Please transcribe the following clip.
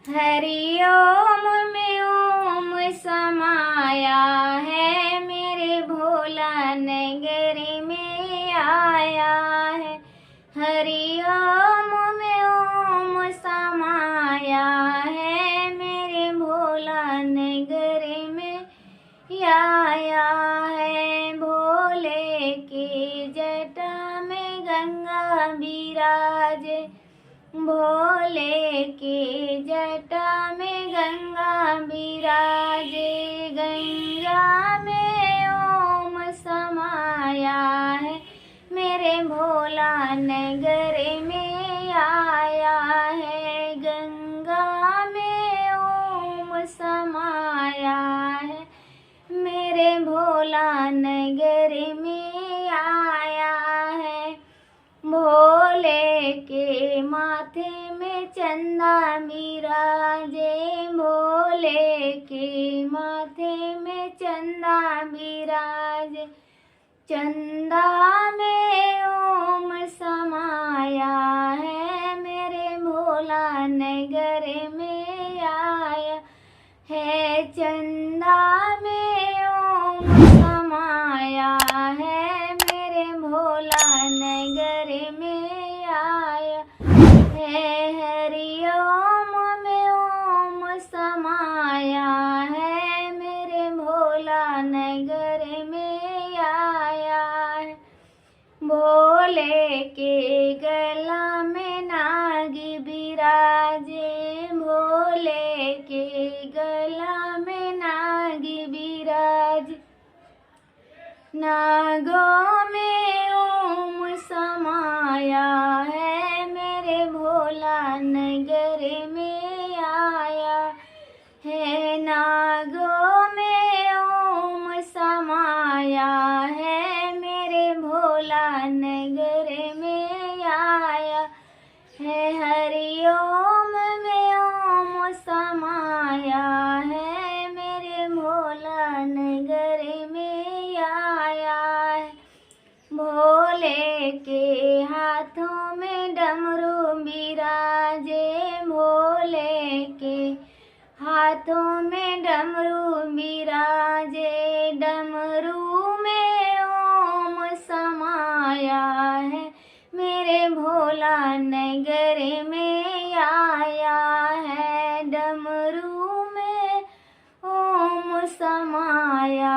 हरि ओम में ओम समाया है, मेरे भोला नगर में आया है। हरि ओम में ओम समाया है, मेरे भोला नगर में आया है। भोले की जटा में गंगा विराजे, भोले की जटा में गंगा विराजे। गंगा में ओम समाया है, मेरे भोला नगर में आया है। गंगा में ओम समाया है, मेरे भोला नगर में आया है। भोले के माथे में चंदा विराजे, भोले के माथे में चंदा विराजे। चंदा में ओम समाया है, मेरे भोला नगर में आया है। चंदा में ओम समाया है, मेरे भोला नगर में आया है। हरि ओम में ओम समाया है, मेरे भोला नगर में आया है। भोले के गला में नाग विराजे, भोले के गला में नाग विराजे। नागों में ओम समाया है, मेरे भोला नगर में आया है। नागों में ओम समाया है, मेरे भोला नगर में आया है। हरि ओम में ओम समाया है, मेरे भोला नगर में आया है। भोले के हाथों में डमरू विराजे, भोले के हाथों में डमरू विराजे। डमरू में ओम समाया है, मेरे भोला नगर में आया है। डमरू में ओम समाया